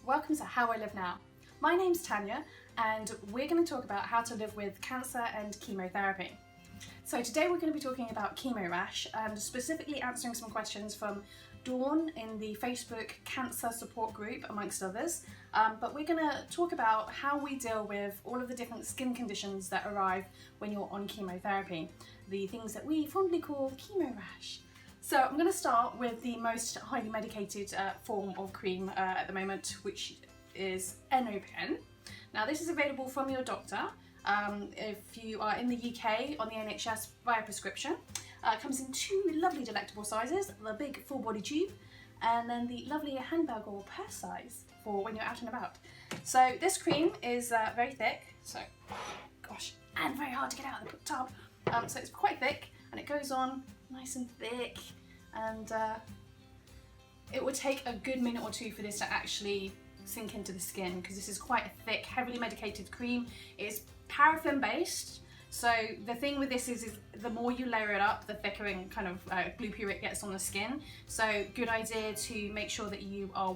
welcome to How I Live Now. My name's Tanya and we're going to talk about how to live with cancer and chemotherapy. So today we're going to be talking about chemo rash and specifically answering some questions from Dawn in the Facebook cancer support group amongst others, but we're going to talk about how we deal with all of the different skin conditions that arrive when you're on chemotherapy, the things that we fondly call chemo rash. So I'm going to start with the most highly medicated form of cream at the moment, which is Enopen. Now this is available from your doctor if you are in the UK on the NHS via prescription. It comes in two lovely delectable sizes, the big full body tube and then the lovely handbag or purse size for when you're out and about. So this cream is very thick, so gosh, and very hard to get out of the tub. So it's quite thick and it goes on nice and thick, and it would take a good minute or two for this to actually sink into the skin because this is quite a thick, heavily medicated cream. It's paraffin based, so the thing with this is the more you layer it up, the thicker and kind of gloopier it gets on the skin. So good idea to make sure that you are,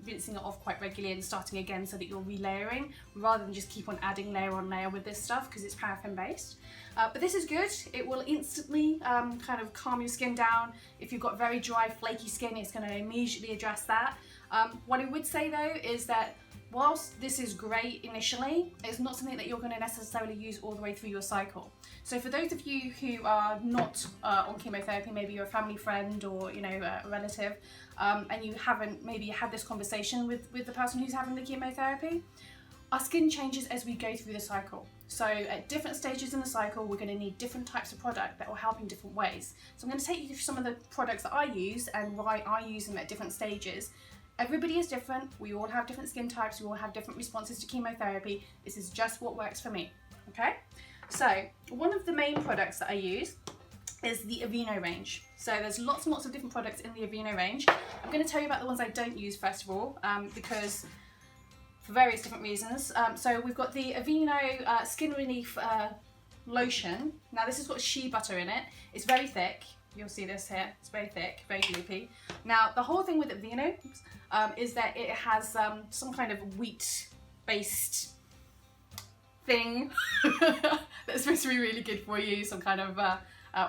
rinsing it off quite regularly and starting again so that you're relayering rather than just keep on adding layer on layer with this stuff because it's paraffin based. But this is good. It will instantly kind of calm your skin down. If you've got very dry, flaky skin, it's going to immediately address that. What I would say though is that whilst this is great initially, it's not something that you're going to necessarily use all the way through your cycle. So for those of you who are not on chemotherapy, maybe you're a family friend or a relative, and you haven't maybe had this conversation with the person who's having the chemotherapy, our skin changes as we go through the cycle. So at different stages in the cycle, we're going to need different types of product that will help in different ways. So I'm going to take you through some of the products that I use and why I use them at different stages. Everybody is different, we all have different skin types, we all have different responses to chemotherapy. This is just what works for me, okay? So one of the main products that I use is the Aveeno range. So there's lots and lots of different products in the Aveeno range. I'm going to tell you about the ones I don't use first of all, because for various different reasons. So we've got the Aveeno Skin Relief Lotion. Now this has got shea butter in it. It's very thick. You'll see this here. It's very thick, very gloopy. Now the whole thing with Aveeno is that it has some kind of wheat-based thing that's supposed to be really good for you. Some kind of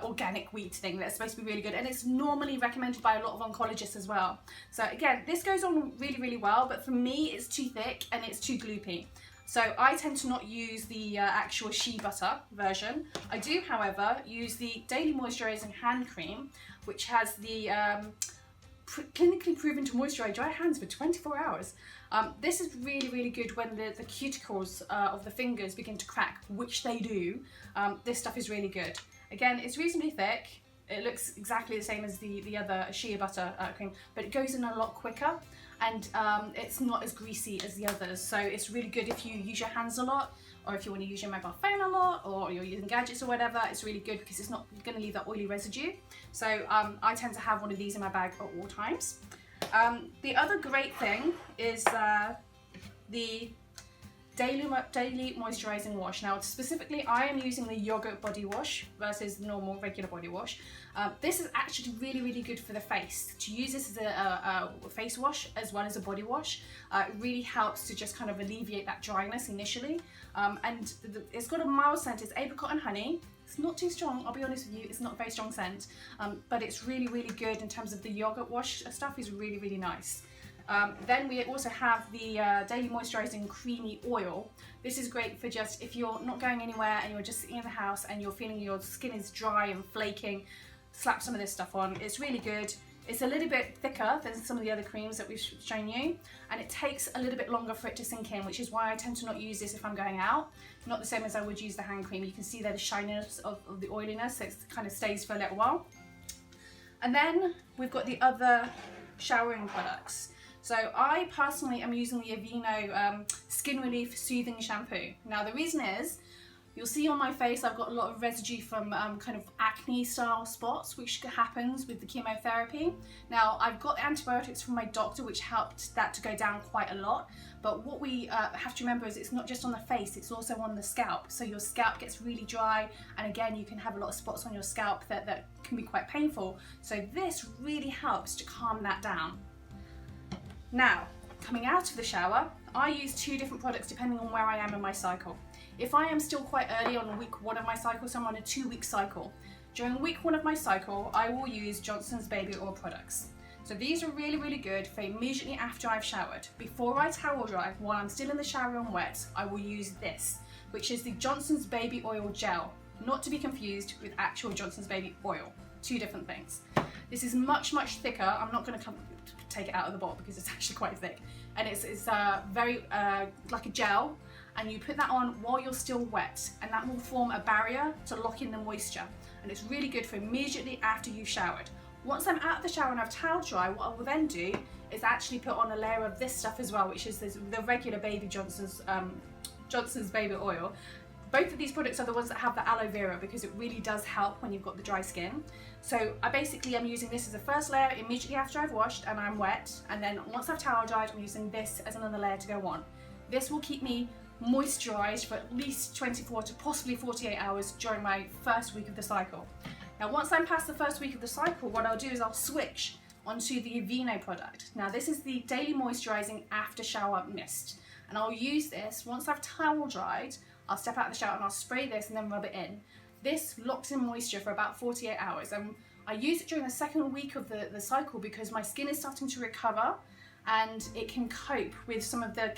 organic wheat thing that's supposed to be really good, and it's normally recommended by a lot of oncologists as well. So again, this goes on really well, but for me it's too thick and it's too gloopy. So I tend to not use the actual shea butter version. I do, however, use the Daily Moisturising Hand Cream, which has the clinically proven to moisturise dry hands for 24 hours. This is really good when the cuticles of the fingers begin to crack, which they do. This stuff is really good. Again, it's reasonably thick. It looks exactly the same as the other shea butter cream, but it goes in a lot quicker and it's not as greasy as the others. So it's really good if you use your hands a lot, or if you want to use your mobile phone a lot, or you're using gadgets or whatever. It's really good because it's not going to leave that oily residue. So I tend to have one of these in my bag at all times. The other great thing is the Daily Moisturising Wash. Now specifically I am using the yogurt body wash versus the normal regular body wash. This is actually really good for the face. To use this as a face wash as well as a body wash, it really helps to just kind of alleviate that dryness initially. And it's got a mild scent. It's apricot and honey. It's not too strong, I'll be honest with you, it's not a very strong scent, but it's really good in terms of the yogurt wash stuff is really nice. Then we also have the Daily Moisturising Creamy Oil. This is great for just if you're not going anywhere and you're just sitting in the house and you're feeling your skin is dry and flaking, slap some of this stuff on. It's really good. It's a little bit thicker than some of the other creams that we've shown you, and it takes a little bit longer for it to sink in, which is why I tend to not use this if I'm going out. Not the same as I would use the hand cream. You can see there the shininess of the oiliness, so it kind of stays for a little while. And then we've got the other showering products. So I personally am using the Aveeno Skin Relief Soothing Shampoo. Now the reason is, you'll see on my face I've got a lot of residue from kind of acne style spots, which happens with the chemotherapy. Now I've got antibiotics from my doctor which helped that to go down quite a lot, but what we have to remember is it's not just on the face, it's also on the scalp. So your scalp gets really dry, and again you can have a lot of spots on your scalp that can be quite painful. So this really helps to calm that down. Now coming out of the shower, I use 2 different products depending on where I am in my cycle. If I am still quite early on week 1 of my cycle, so I'm on a 2-week cycle, during week 1 of my cycle, I will use Johnson's Baby Oil products. So these are really, really good for immediately after I've showered. Before I towel dry, while I'm still in the shower and wet, I will use this, which is the Johnson's Baby Oil Gel, not to be confused with actual Johnson's Baby Oil. 2 different things. This is much, much thicker. I'm not going to take it out of the bottle because it's actually quite thick. And it's very like a gel, and you put that on while you're still wet, and that will form a barrier to lock in the moisture. And it's really good for immediately after you've showered. Once I'm out of the shower and I've towel dry, what I will then do is actually put on a layer of this stuff as well, which is the regular baby Johnson's Baby Oil. Both of these products are the ones that have the aloe vera because it really does help when you've got the dry skin. So I basically am using this as a first layer immediately after I've washed and I'm wet, and then once I've towel dried, I'm using this as another layer to go on. This will keep me moisturised for at least 24 to possibly 48 hours during my first week of the cycle. Now once I'm past the first week of the cycle, what I'll do is I'll switch onto the Aveeno product. Now this is the Daily Moisturising After Shower Mist, and I'll use this once I've towel dried. I'll step out of the shower and I'll spray this and then rub it in. This locks in moisture for about 48 hours, and I use it during the second week of the cycle because my skin is starting to recover and it can cope with some of the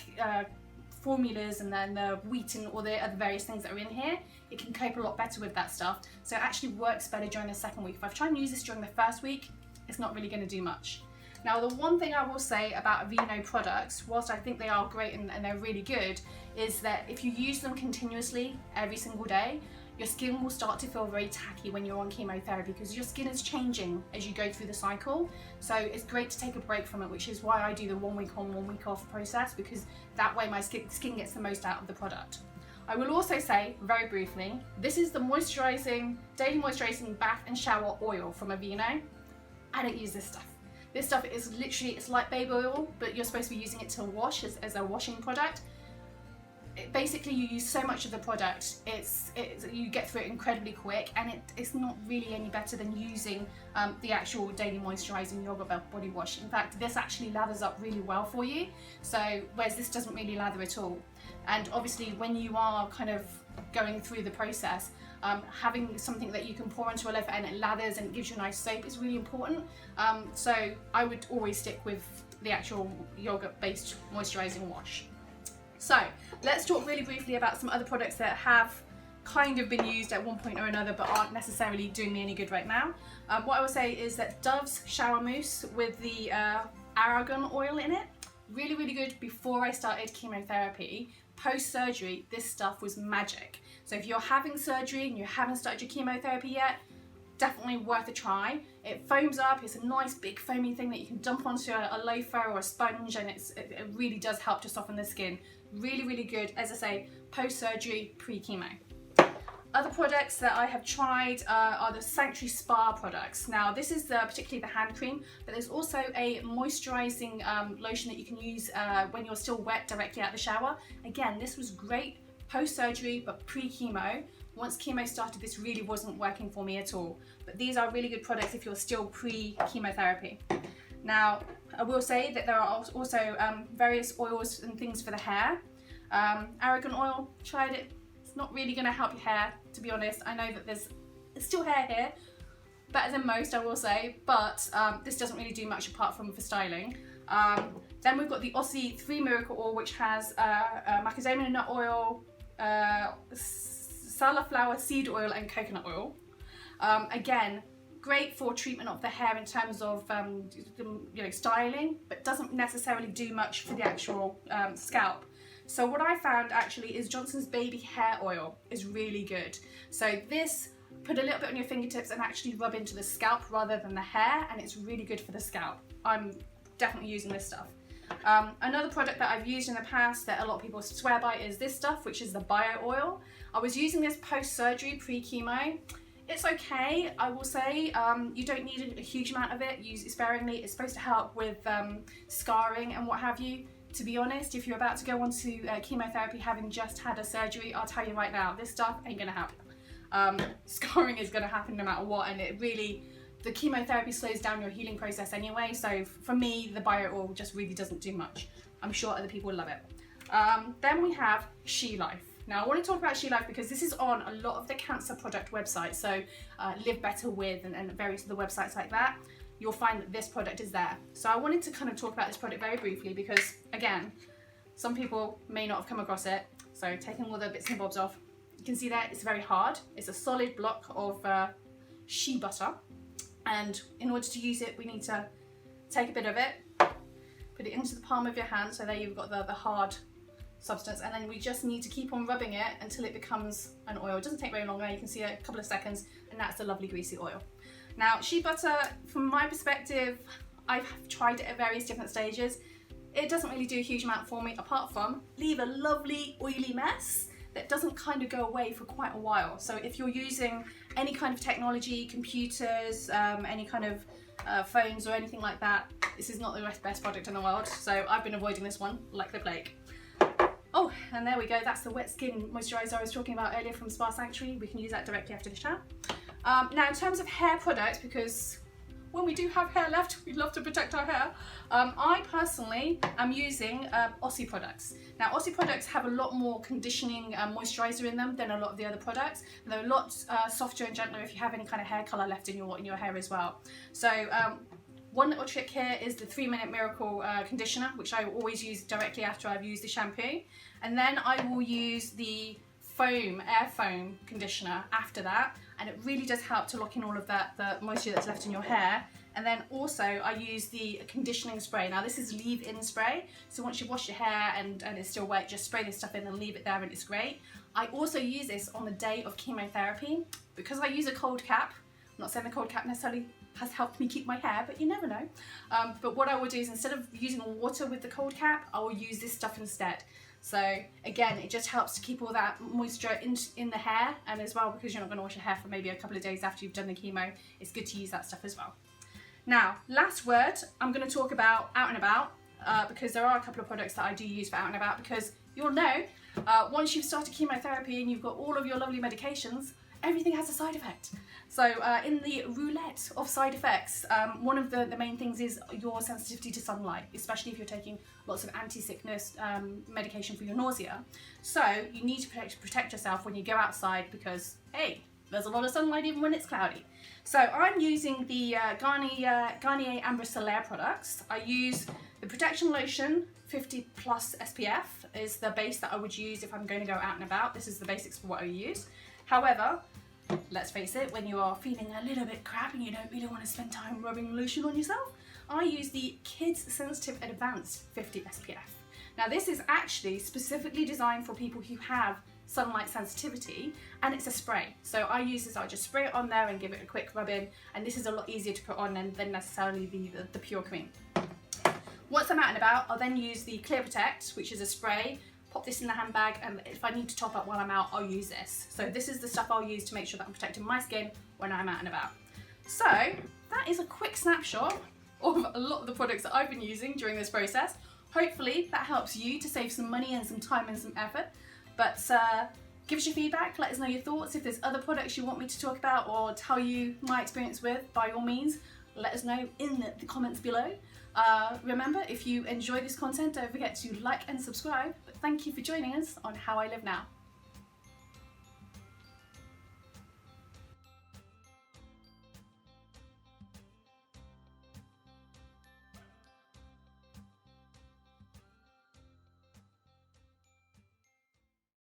formulas and then the wheat and all the other various things that are in here. It can cope a lot better with that stuff, so it actually works better during the second week. If I've tried and use this during the first week, it's not really going to do much. Now the one thing I will say about Aveeno products, whilst I think they are great and they're really good, is that if you use them continuously every single day, your skin will start to feel very tacky when you're on chemotherapy because your skin is changing as you go through the cycle. So it's great to take a break from it, which is why I do the 1 week on, 1 week off process, because that way my skin gets the most out of the product. I will also say, very briefly, this is the Daily Moisturising Bath and Shower Oil from Aveeno. I don't use this stuff. This stuff is literally, it's like baby oil, but you're supposed to be using it to wash as a washing product. Basically, you use so much of the product, you get through it incredibly quick, and it's not really any better than using the actual Daily Moisturising Yogurt Body Wash. In fact, this actually lathers up really well for you, so whereas this doesn't really lather at all. And obviously, when you are kind of going through the process, having something that you can pour into a loaf and it lathers and it gives you a nice soap is really important. So I would always stick with the actual yogurt-based moisturising wash. So let's talk really briefly about some other products that have kind of been used at one point or another but aren't necessarily doing me any good right now. What I would say is that Dove's shower mousse with the Argan oil in it, really, really good before I started chemotherapy. Post-surgery, this stuff was magic. So if you're having surgery and you haven't started your chemotherapy yet, definitely worth a try. It foams up, it's a nice big foamy thing that you can dump onto a loofah or a sponge, and it really does help to soften the skin. Really, really good, as I say, post-surgery, pre-chemo. Other products that I have tried are the Sanctuary Spa products. Now this is particularly the hand cream, but there's also a moisturising lotion that you can use when you're still wet directly out of the shower. Again, this was great post-surgery but pre-chemo. Once chemo started, this really wasn't working for me at all. But these are really good products if you're still pre-chemotherapy. Now, I will say that there are also various oils and things for the hair. Argan oil, tried it. It's not really going to help your hair, to be honest. I know that there's still hair here, better than most, I will say, but this doesn't really do much apart from for styling. Then we've got the Aussie 3 Miracle Oil, which has macadamia nut oil, safflower seed oil and coconut oil. Again, great for treatment of the hair in terms of styling, but doesn't necessarily do much for the actual scalp. So what I found actually is Johnson's Baby Hair Oil is really good. So this, put a little bit on your fingertips and actually rub into the scalp rather than the hair, and it's really good for the scalp. I'm definitely using this stuff. Another product that I've used in the past that a lot of people swear by is this stuff, which is the bio oil. I was using this post-surgery, pre-chemo. It's okay, I will say. You don't need a huge amount of it. Use it sparingly. It's supposed to help with scarring and what have you. To be honest, if you're about to go on to chemotherapy having just had a surgery, I'll tell you right now, this stuff ain't gonna happen. Scarring is gonna happen no matter what, and the chemotherapy slows down your healing process anyway, so for me, the bio oil just really doesn't do much. I'm sure other people will love it. Then we have Shea Life. Now I want to talk about Shea Life because this is on a lot of the cancer product websites, so Live Better With and various other websites like that. You'll find that this product is there. So I wanted to kind of talk about this product very briefly because, again, some people may not have come across it. So taking all the bits and bobs off, you can see that it's very hard. It's a solid block of shea butter. And in order to use it, we need to take a bit of it, put it into the palm of your hand. So there you've got the hard substance, and then we just need to keep on rubbing it until it becomes an oil. It doesn't take very long now, you can see a couple of seconds, and that's a lovely greasy oil. Now shea butter, from my perspective, I've tried it at various different stages. It doesn't really do a huge amount for me, apart from leave a lovely oily mess that doesn't kind of go away for quite a while. So if you're using any kind of technology, computers, any kind of phones or anything like that, this is not the best product in the world. So I've been avoiding this one like the plague. Oh, and there we go. That's the wet skin moisturiser I was talking about earlier from Spa Sanctuary. We can use that directly after the shower. Now, in terms of hair products, because when we do have hair left, we love to protect our hair. I personally am using Aussie products. Now, Aussie products have a lot more conditioning moisturiser in them than a lot of the other products. And they're a lot softer and gentler if you have any kind of hair colour left in your hair as well. So, one little trick here is the 3-minute Miracle conditioner, which I always use directly after I've used the shampoo. And then I will use the air foam conditioner after that. And it really does help to lock in all of the moisture that's left in your hair. And then also I use the conditioning spray. Now this is leave-in spray. So once you wash your hair and it's still wet, just spray this stuff in and leave it there and it's great. I also use this on the day of chemotherapy. Because I use a cold cap, I'm not saying the cold cap necessarily has helped me keep my hair, but you never know. But what I will do is instead of using water with the cold cap, I will use this stuff instead. So again, it just helps to keep all that moisture in the hair, and as well, because you're not going to wash your hair for maybe a couple of days after you've done the chemo, it's good to use that stuff as well. Now, last word, I'm going to talk about Out and About, because there are a couple of products that I do use for Out and About, because you'll know, once you've started chemotherapy and you've got all of your lovely medications, everything has a side effect. So in the roulette of side effects, one of the main things is your sensitivity to sunlight, especially if you're taking lots of anti-sickness medication for your nausea. So you need to protect yourself when you go outside because, hey, there's a lot of sunlight even when it's cloudy. So I'm using the Garnier Amber Solaire products. I use the protection lotion, 50+ SPF is the base that I would use if I'm going to go out and about. This is the basics for what I use. However, let's face it, when you are feeling a little bit crap and you don't really want to spend time rubbing lotion on yourself, I use the Kids Sensitive Advanced 50 SPF. Now this is actually specifically designed for people who have sunlight sensitivity, and it's a spray. So I use this, I just spray it on there and give it a quick rub in, and this is a lot easier to put on than necessarily the pure cream. Once I'm out and about, I'll then use the Clear Protect, which is a spray. Pop this in the handbag, and if I need to top up while I'm out, I'll use this. So this is the stuff I'll use to make sure that I'm protecting my skin when I'm out and about. So that is a quick snapshot of a lot of the products that I've been using during this process. Hopefully that helps you to save some money and some time and some effort. But give us your feedback, let us know your thoughts. If there's other products you want me to talk about or tell you my experience with, by all means, let us know in the comments below. Remember, if you enjoy this content, don't forget to like and subscribe. But thank you for joining us on How I Live Now.